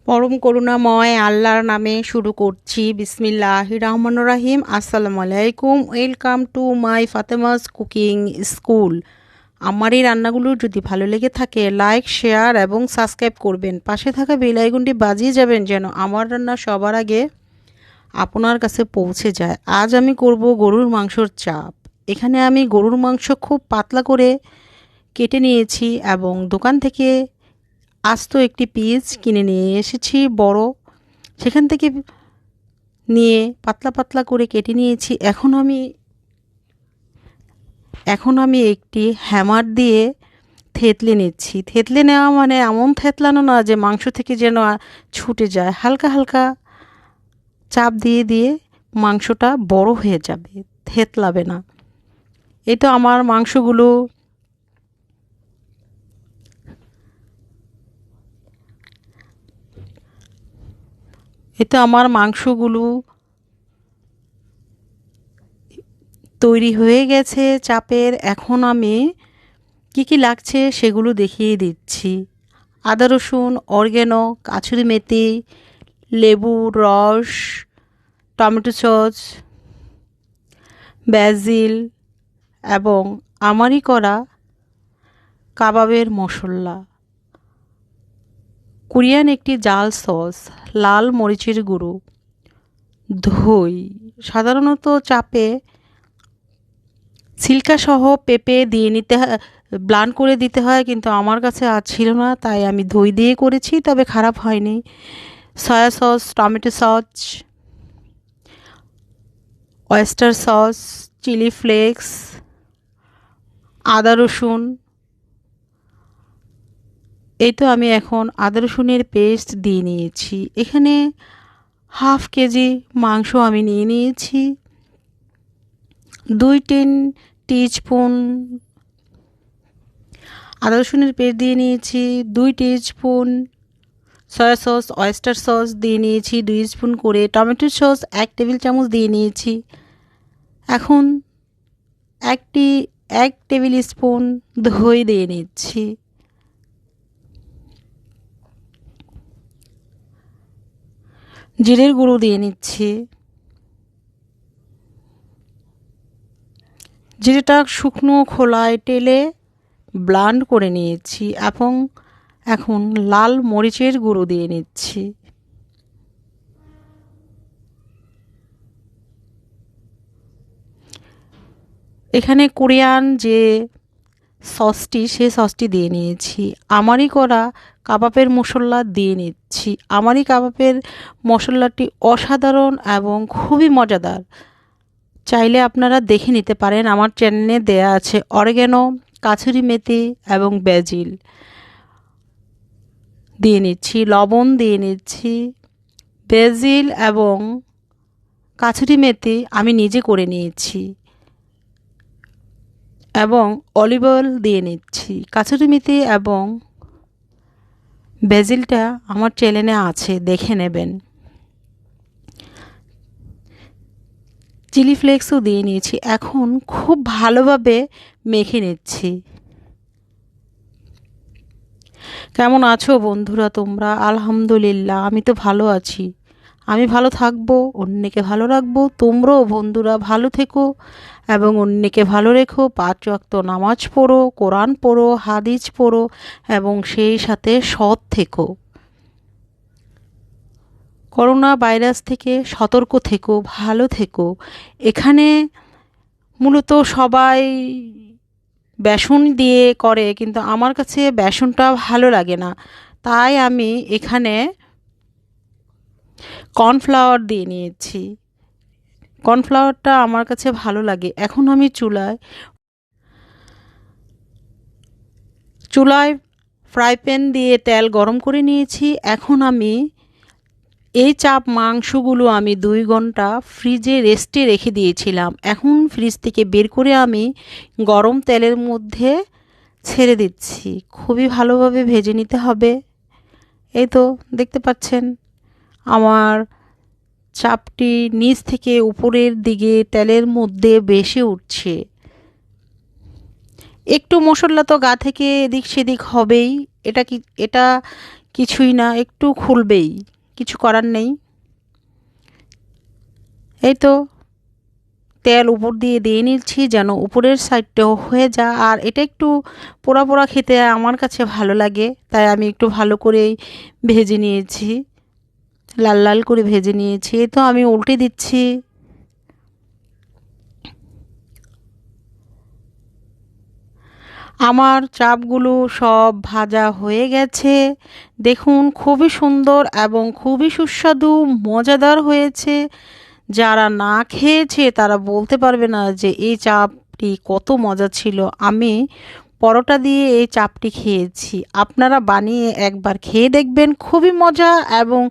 পরম করুণাময় আল্লাহর নামে শুরু করছি। বিসমিল্লাহির রহমানির রহিম। আসসালামু আলাইকুম। Welcome to my Fatema's cooking school. আমার এই রান্নাগুলো যদি ভালো লেগে থাকে লাইক, শেয়ার এবং সাবস্ক্রাইব করবেন। পাশে থাকা বেল আইকনটি বাজিয়ে যাবেন যেন আমার রান্না সবার আগে আপনার কাছে পৌঁছে যায়। আজ আমি করব গরুর মাংসর চাপ। এখানে আমি গরুর মাংস খুব পাতলা করে কেটে নিয়েছি এবং দোকান থেকে আস্ত একটি পিস কিনে নিয়ে এসেছি বড়, সেখান থেকে নিয়ে পাতলা পাতলা করে কেটে নিয়েছি। এখন আমি একটি হ্যামার দিয়ে থেতলে নিচ্ছি। থেতলে নেওয়া মানে এমন থেতলানো না যে মাংস থেকে যেন ছুটে যায়, হালকা হালকা চাপ দিয়ে দিয়ে মাংসটা বড় হয়ে যাবে, থেতলাবে না। এই তো আমার মাংসগুলো তৈরি হয়ে গেছে চাপের। এখন আমি কি কি লাগছে সেগুলো দেখিয়ে দিচ্ছি। আদা, রসুন, অরিগ্যানো, কাসুরি মেথি, লেবুর রস, টমেটো সস, ব্যাজিল এবং আমারই করা কাবাবের মশলা, কোরিয়ান একটি জাল সস, লাল মরিচের গুঁড়ো, দই। সাধারণত চাপে সিল্কা সহ পেঁপে দিয়ে ব্লান্ড করে দিতে হয়, কিন্তু আমার কাছে আজ ছিল না তাই আমি দই দিয়ে করেছি, তবে খারাপ হয়নি। Soy sauce, tomato sauce, oyster sauce, chilli flakes, আদা রসুন। এই তো আমি এখন আদা রসুনের পেস্ট দিয়ে নিয়েছি। এখানে হাফ কেজি মাংস আমি নিয়ে নিয়েছি। 2-3 টিস্পুন আদা রসুনের পেস্ট দিয়ে নিয়েছি। 2 teaspoon soya sauce, oyster sauce দিয়ে নিয়েছি 2 স্পুন করে। টমেটো সস 1 টেবিল চামচ দিয়ে নিয়েছি। এখন 1 টেবিল স্পুন দই দিয়ে নিচ্ছি। জিরের গুঁড়ো দিয়ে নিচ্ছি। জিরেটা শুকনো খোলায় টেলে ব্লান্ড করে নিয়েছি এবং এখন লাল মরিচের গুঁড়ো দিয়ে নিচ্ছি। এখানে কোরিয়ান যে সসটি, সেই সসটি দিয়ে নিয়েছি। আমারই করা কাবাবের মশলা দিয়ে নিচ্ছি। আমারই কাবাবের মশলাটি অসাধারণ এবং খুবই মজাদার। চাইলে আপনারা দেখে নিতে পারেন, আমার চ্যানেলে দেয়া আছে। অরিগ্যানো, কাসুরি মেথি এবং ব্যাজিল দিয়ে নিচ্ছি, লবণ দিয়ে নিচ্ছি। ব্যাজিল এবং কাসুরি মেথি আমি নিজে করে নিয়েছি এবং অলিভ অয়েল দিয়ে নিচ্ছি। কাসুরি মেথি এবং ব্যাজিলটা আমার চ্যানেলে আছে, দেখে নেবেন। চিলি ফ্লেক্সও দিয়ে নিয়েছি। এখন খুব ভালোভাবে মেখে নিচ্ছি। কেমন আছো বন্ধুরা তোমরা? আলহামদুলিল্লাহ, আমি তো ভালো আছি। আমি ভালো থাকবো, অন্যকে ভালো রাখবো। তোমরাও বন্ধুরা ভালো থেকো এবং অন্যকে ভালো রেখো। 5 ওয়াক্ত নামাজ পড়ো, কোরআন পড়ো, হাদিস পড়ো এবং সেই সাথে সৎ থেকো। করোনা ভাইরাস থেকে সতর্ক থেকো, ভালো থেকো। এখানে মূলত সবাই বেসন দিয়ে করে, কিন্তু আমার কাছে বেসনটা ভালো লাগে না, তাই আমি এখানে কর্নফ্লাওয়ার দিয়ে নিয়েছি। কর্নফ্লাওয়ারটা আমার কাছে ভালো লাগে। এখন আমি চুলায় ফ্রাই প্যান দিয়ে তেল গরম করে নিয়েছি। এখন আমি এই চাপ মাংসগুলো আমি 2 ঘন্টা ফ্রিজে রেস্টে রেখে দিয়েছিলাম। এখন ফ্রিজ থেকে বের করে আমি গরম তেলের মধ্যে ছেড়ে দিচ্ছি। খুবই ভালোভাবে ভেজে নিতে হবে। এই তো দেখতে পাচ্ছেন আমার চাপটি নিচ থেকে উপরের দিকে তেলের মধ্যে ভেসে উঠছে। একটু মশলা তো গা থেকে এদিক সেদিক হবেই, এটা কিছুই না, একটু খুলবেই, কিছু করার নেই। এই তো তেল উপর দিয়ে দিয়ে নিচ্ছি যেন উপরের সাইডটাও হয়ে যায়। আর এটা একটু পোড়া পোড়া খেতে আমার কাছে ভালো লাগে, তাই আমি একটু ভালো করেই ভেজে নিয়েছি, লাল লাল করে ভেজে নিয়েছি। এই তো আমি উল্টে দিচ্ছি। আমার চাপগুলো সব ভাজা হয়ে গেছে। দেখুন খুবই সুন্দর এবং খুবই সুস্বাদু, মজাদার হয়েছে। যারা না খেয়েছে তারা বলতে পারবে না যে এই চাপটি কত মজা ছিল। আমি পরোটা দিয়ে এই চাপটি খেয়েছি। আপনারা বানিয়ে একবার খেয়ে দেখবেন, খুবই মজা এবং